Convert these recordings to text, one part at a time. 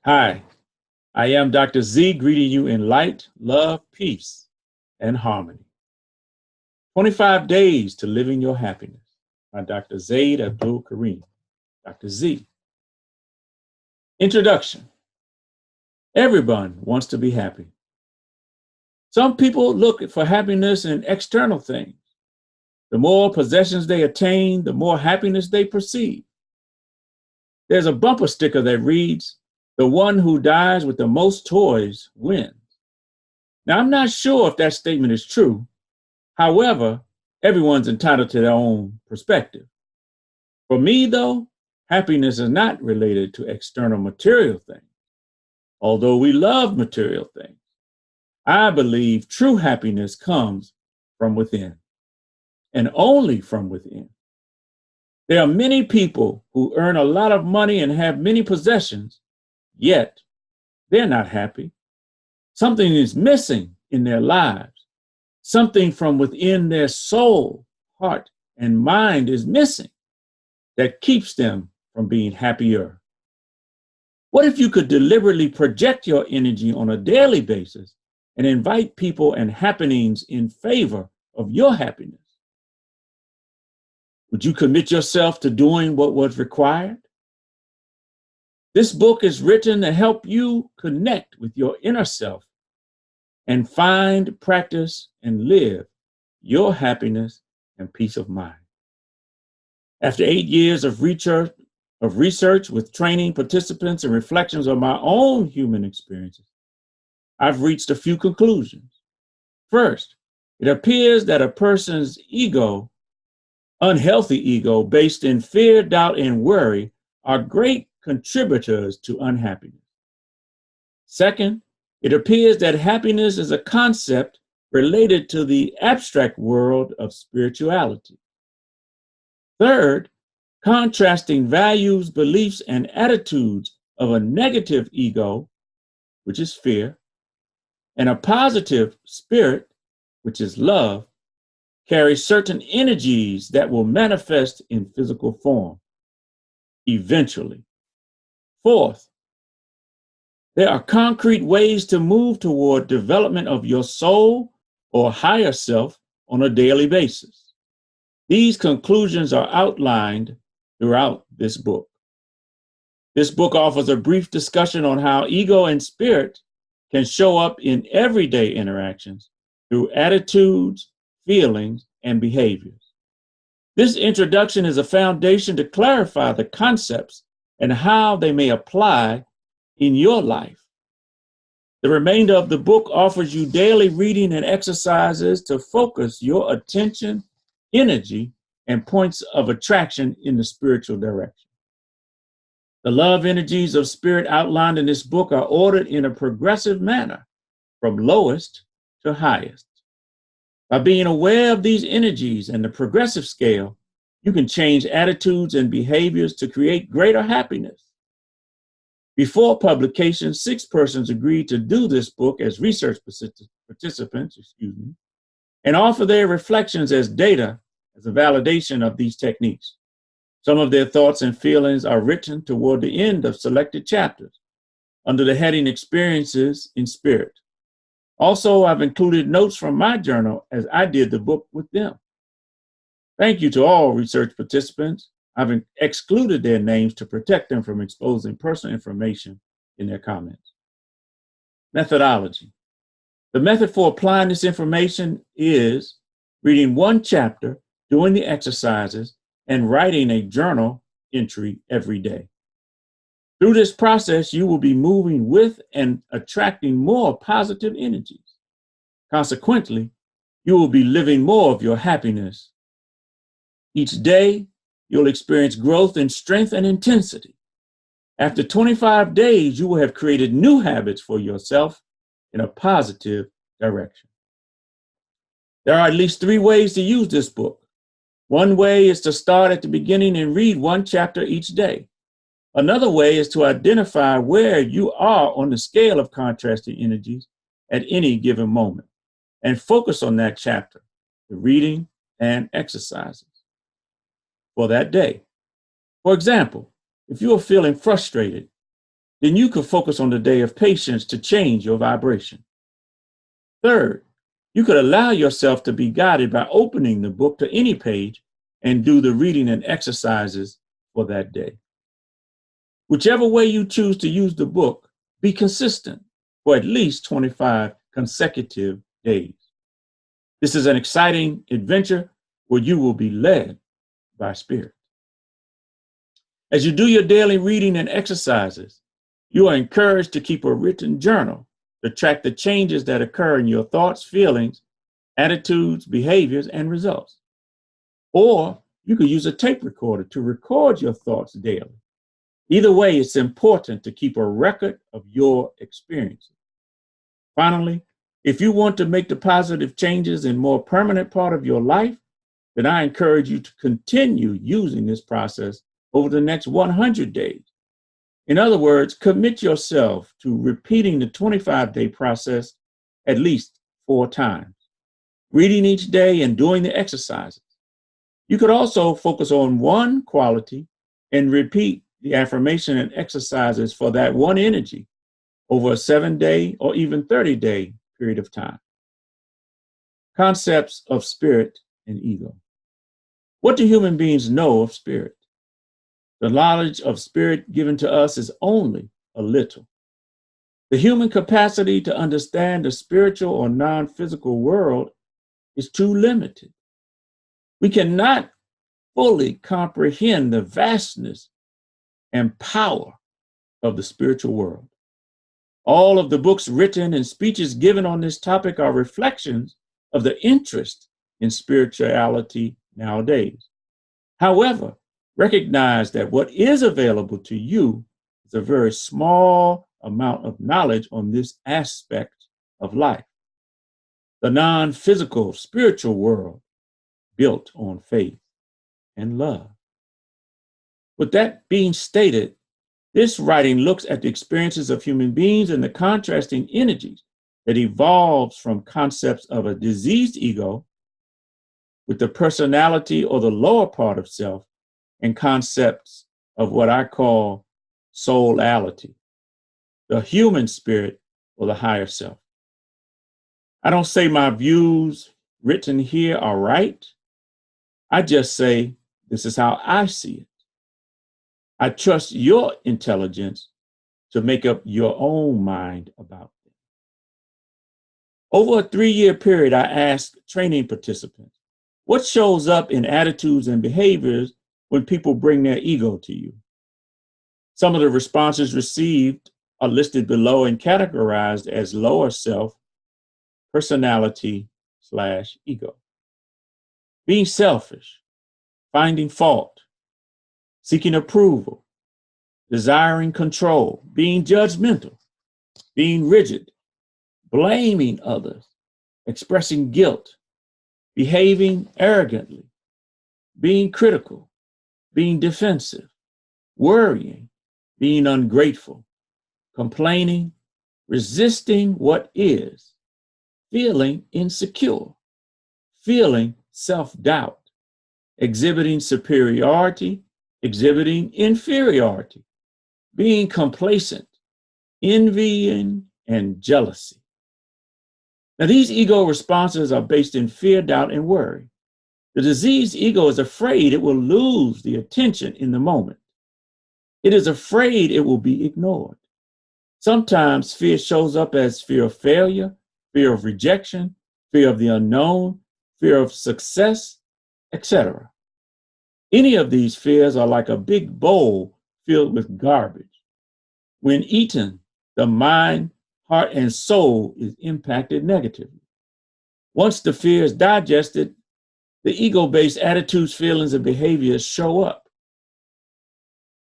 Hi, I am Dr. Z, greeting you in light, love, peace, and harmony. 25 Days to Living Your Happiness by Dr. Zaid Abdul-Karim. Dr. Z. Introduction. Everyone wants to be happy. Some people look for happiness in external things. The more possessions they attain, the more happiness they perceive. There's a bumper sticker that reads, "The one who dies with the most toys wins." Now, I'm not sure if that statement is true. However, everyone's entitled to their own perspective. For me, though, happiness is not related to external material things. Although we love material things, I believe true happiness comes from within, and only from within. There are many people who earn a lot of money and have many possessions, yet they're not happy. Something is missing in their lives. Something from within their soul, heart, and mind is missing that keeps them from being happier. What if you could deliberately project your energy on a daily basis and invite people and happenings in favor of your happiness? Would you commit yourself to doing what was required? This book is written to help you connect with your inner self and find, practice, and live your happiness and peace of mind. After 8 years of research with training participants and reflections on my own human experiences, I've reached a few conclusions. First, it appears that a person's ego, unhealthy ego based in fear, doubt, and worry, are great contributors to unhappiness. Second, it appears that happiness is a concept related to the abstract world of spirituality. Third, contrasting values, beliefs, and attitudes of a negative ego, which is fear, and a positive spirit, which is love, carry certain energies that will manifest in physical form eventually. Fourth, there are concrete ways to move toward development of your soul or higher self on a daily basis. These conclusions are outlined throughout this book. This book offers a brief discussion on how ego and spirit can show up in everyday interactions through attitudes, feelings, and behaviors. This introduction is a foundation to clarify the concepts and how they may apply in your life. The remainder of the book offers you daily reading and exercises to focus your attention, energy, and points of attraction in the spiritual direction. The love energies of spirit outlined in this book are ordered in a progressive manner from lowest to highest. By being aware of these energies and the progressive scale, you can change attitudes and behaviors to create greater happiness. Before publication, 6 persons agreed to do this book as research participants, and offer their reflections as data as a validation of these techniques. Some of their thoughts and feelings are written toward the end of selected chapters under the heading Experiences in Spirit. Also, I've included notes from my journal as I did the book with them. Thank you to all research participants. I've excluded their names to protect them from exposing personal information in their comments. Methodology. The method for applying this information is reading one chapter, doing the exercises, and writing a journal entry every day. Through this process, you will be moving with and attracting more positive energies. Consequently, you will be living more of your happiness. Each day, you'll experience growth in strength and intensity. After 25 days, you will have created new habits for yourself in a positive direction. There are at least 3 ways to use this book. One way is to start at the beginning and read one chapter each day. Another way is to identify where you are on the scale of contrasting energies at any given moment and focus on that chapter, the reading and exercises for that day. For example, if you are feeling frustrated, Then you could focus on the day of patience to change your vibration. Third, you could allow yourself to be guided by opening the book to any page and do the reading and exercises for that day. Whichever way you choose to use the book, be consistent for at least 25 consecutive days. This is an exciting adventure where you will be led by Spirit. As you do your daily reading and exercises, you are encouraged to keep a written journal to track the changes that occur in your thoughts, feelings, attitudes, behaviors, and results. Or you could use a tape recorder to record your thoughts daily. Either way, it's important to keep a record of your experiences. Finally, if you want to make the positive changes in more permanent part of your life, then I encourage you to continue using this process over the next 100 days. In other words, commit yourself to repeating the 25-day process at least 4 times, reading each day and doing the exercises. You could also focus on one quality and repeat the affirmation and exercises for that one energy over a 7-day or even 30-day period of time. Concepts of spirit and ego. What do human beings know of spirit? The knowledge of spirit given to us is only a little. The human capacity to understand the spiritual or non-physical world is too limited. We cannot fully comprehend the vastness and power of the spiritual world. All of the books written and speeches given on this topic are reflections of the interest in spirituality nowadays. However, recognize that what is available to you is a very small amount of knowledge on this aspect of life. The non-physical spiritual world built on faith and love. With that being stated, this writing looks at the experiences of human beings and the contrasting energies that evolves from concepts of a diseased ego with the personality or the lower part of self and concepts of what I call soulality, the human spirit or the higher self. I don't say my views written here are right. I just say this is how I see it. I trust your intelligence to make up your own mind about it. Over a 3-year period, I asked training participants, what shows up in attitudes and behaviors when people bring their ego to you? Some of the responses received are listed below and categorized as lower self, personality/ego. Being selfish, finding fault, seeking approval, desiring control, being judgmental, being rigid, blaming others, expressing guilt, behaving arrogantly, being critical, being defensive, worrying, being ungrateful, complaining, resisting what is, feeling insecure, feeling self-doubt, exhibiting superiority, exhibiting inferiority, being complacent, envying, and jealousy. Now, these ego responses are based in fear, doubt, and worry. The diseased ego is afraid it will lose the attention in the moment. It is afraid it will be ignored. Sometimes fear shows up as fear of failure, fear of rejection, fear of the unknown, fear of success, etc. Any of these fears are like a big bowl filled with garbage. When eaten, the mind, heart, and soul is impacted negatively. Once the fear is digested, the ego-based attitudes, feelings, and behaviors show up.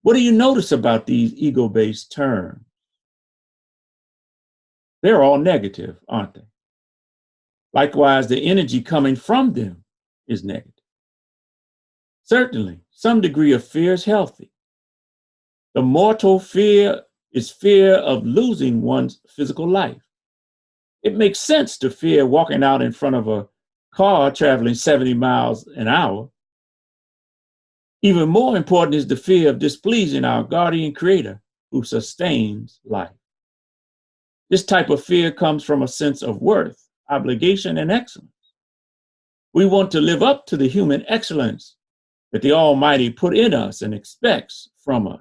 What do you notice about these ego-based terms? They're all negative, aren't they? Likewise, the energy coming from them is negative. Certainly, some degree of fear is healthy. The mortal fear is fear of losing one's physical life. It makes sense to fear walking out in front of a car traveling 70 miles an hour. Even more important is the fear of displeasing our guardian creator, who sustains life. This type of fear comes from a sense of worth, obligation, and excellence. We want to live up to the human excellence that the Almighty put in us and expects from us.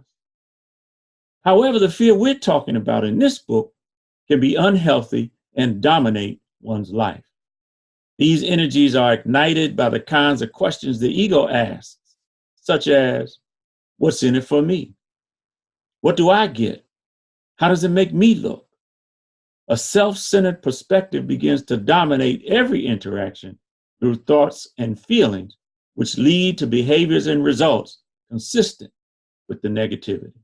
However, the fear we're talking about in this book can be unhealthy and dominate one's life. These energies are ignited by the kinds of questions the ego asks, such as, what's in it for me? What do I get? How does it make me look? A self-centered perspective begins to dominate every interaction through thoughts and feelings, which lead to behaviors and results consistent with the negativity.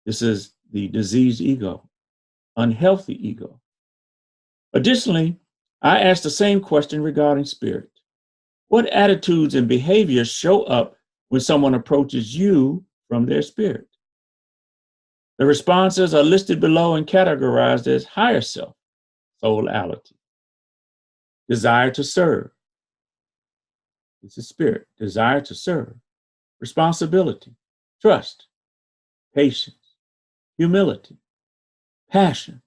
This is the diseased ego, unhealthy ego. Additionally, I asked the same question regarding spirit. What attitudes and behaviors show up when someone approaches you from their spirit? The responses are listed below and categorized as higher self, soulality, desire to serve. This is spirit, desire to serve, responsibility, trust, patience, humility, passion,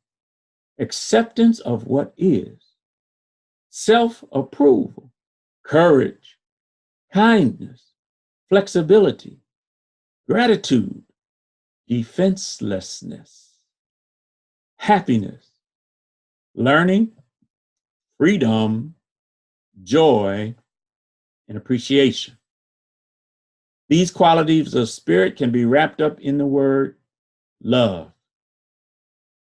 acceptance of what is, self-approval, courage, kindness, flexibility, gratitude, defenselessness, happiness, learning, freedom, joy, and appreciation. These qualities of spirit can be wrapped up in the word love.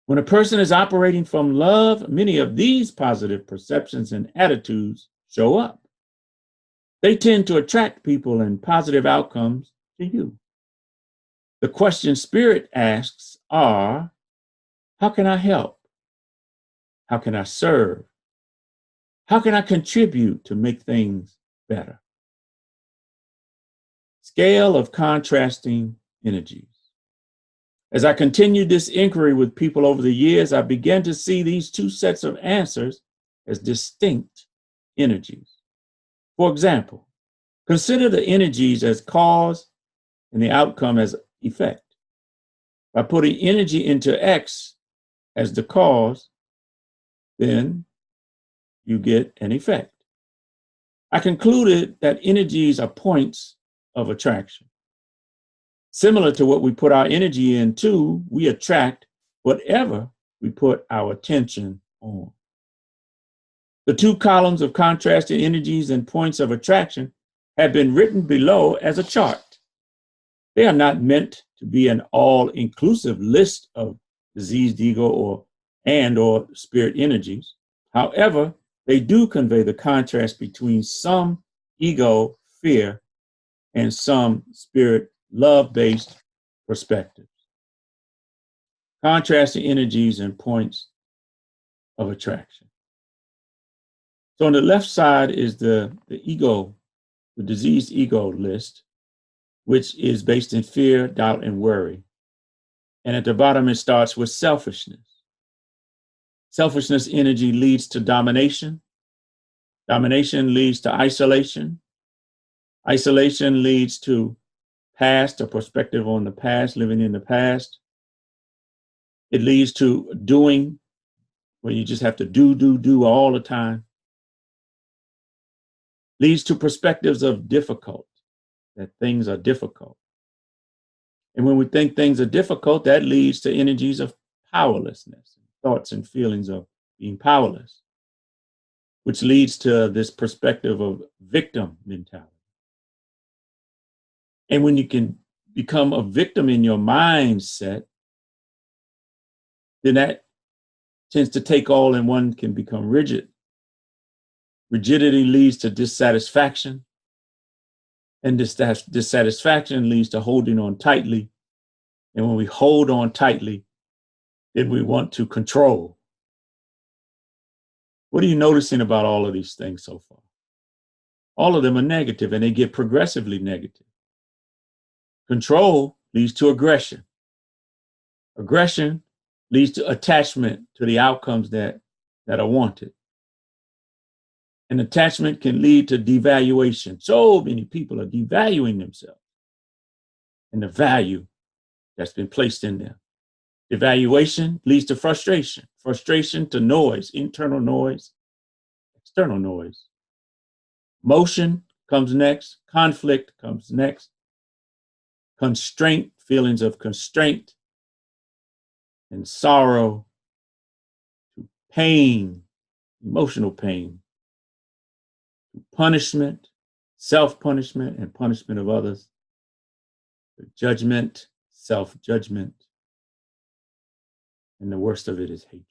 When a person is operating from love, many of these positive perceptions and attitudes show up. They tend to attract people and positive outcomes to you. The questions spirit asks are, how can I help? How can I serve? How can I contribute to make things better? Scale of contrasting energies. As I continued this inquiry with people over the years, I began to see these two sets of answers as distinct energies. For example, consider the energies as cause and the outcome as effect. By putting energy into X as the cause, then you get an effect. I concluded that energies are points of attraction. Similar to what we put our energy into, we attract whatever we put our attention on. The two columns of contrasting energies and points of attraction have been written below as a chart. They are not meant to be an all-inclusive list of diseased ego or spirit energies. However, they do convey the contrast between some ego fear and some spirit love-based perspectives. Contrasting energies and points of attraction. So on the left side is the ego, the diseased ego list, which is based in fear, doubt, and worry. And at the bottom, it starts with selfishness. Selfishness energy leads to domination. Domination leads to isolation. Isolation leads to past, a perspective on the past, living in the past. It leads to doing, where you just have to do all the time. Leads to perspectives of difficult, that things are difficult. And when we think things are difficult, that leads to energies of powerlessness, thoughts and feelings of being powerless, which leads to this perspective of victim mentality. And when you can become a victim in your mindset, then that tends to take all and one can become rigid. Rigidity leads to dissatisfaction. And this dissatisfaction leads to holding on tightly. And when we hold on tightly, then we want to control. What are you noticing about all of these things so far? All of them are negative, and they get progressively negative. Control leads to aggression. Aggression leads to attachment to the outcomes that are wanted. And attachment can lead to devaluation. So many people are devaluing themselves and the value that's been placed in them. Evaluation leads to frustration, frustration to noise, internal noise, external noise. Motion comes next, conflict comes next, constraint, feelings of constraint and sorrow, to pain, emotional pain, to punishment, self-punishment and punishment of others, to judgment, self-judgment, and the worst of it is hatred.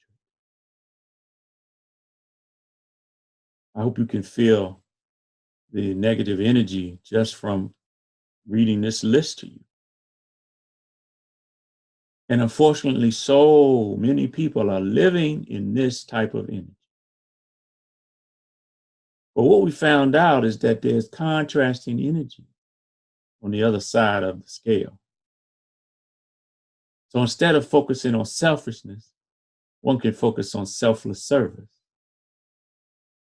I hope you can feel the negative energy just from reading this list to you. And unfortunately, so many people are living in this type of energy. But what we found out is that there's contrasting energy on the other side of the scale. So instead of focusing on selfishness, one can focus on selfless service.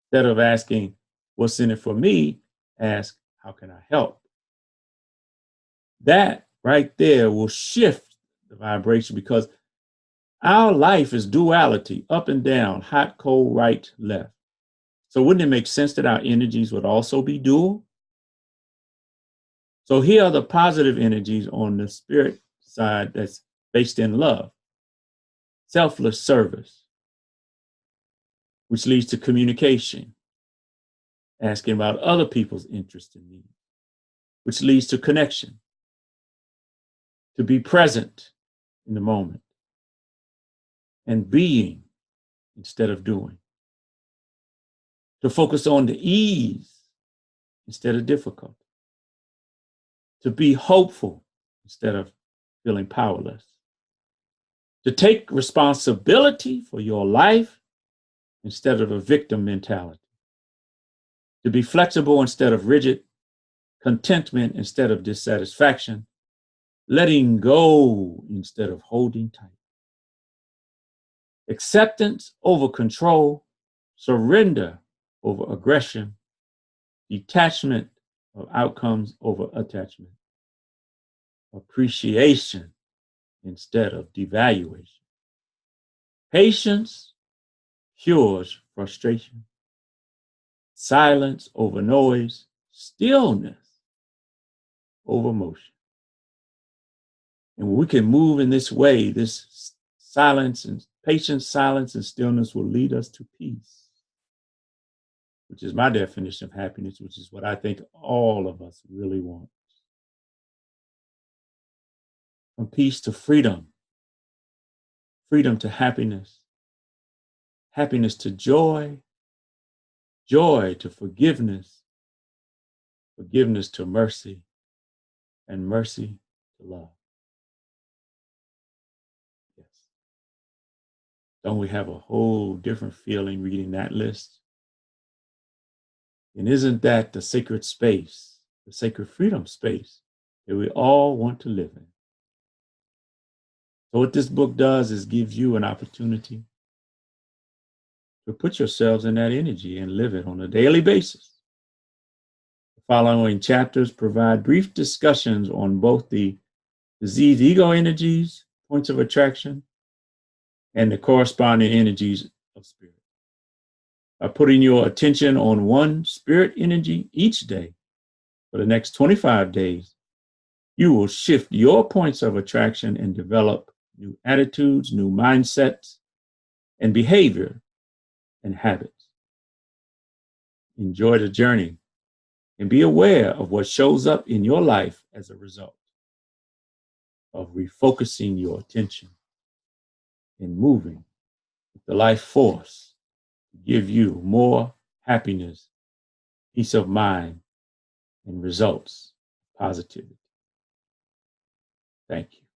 Instead of asking, what's in it for me, ask, how can I help? That right there will shift the vibration, because our life is duality, up and down, hot, cold, right, left. So wouldn't it make sense that our energies would also be dual? So here are the positive energies on the spirit side that's based in love. Selfless service, which leads to communication, asking about other people's interests and needs, which leads to connection, to be present in the moment, and being instead of doing, to focus on the ease instead of difficulty, to be hopeful instead of feeling powerless, to take responsibility for your life instead of a victim mentality, to be flexible instead of rigid, contentment instead of dissatisfaction, letting go instead of holding tight, acceptance over control, surrender over aggression, detachment of outcomes over attachment, appreciation instead of devaluation. Patience cures frustration. Silence over noise. Stillness over motion. And when we can move in this way, this silence and patience, silence, and stillness will lead us to peace, which is my definition of happiness, which is what I think all of us really want. From peace to freedom, freedom to happiness, happiness to joy, joy to forgiveness, forgiveness to mercy, and mercy to love. Yes. Don't we have a whole different feeling reading that list? And isn't that the sacred space, the sacred freedom space that we all want to live in? So what this book does is gives you an opportunity to put yourselves in that energy and live it on a daily basis. The following chapters provide brief discussions on both the diseased ego energies, points of attraction, and the corresponding energies of spirit. By putting your attention on one spirit energy each day for the next 25 days, you will shift your points of attraction and develop new attitudes, new mindsets, and behavior and habits. Enjoy the journey and be aware of what shows up in your life as a result of refocusing your attention and moving with the life force to give you more happiness, peace of mind, and results of positivity. Thank you.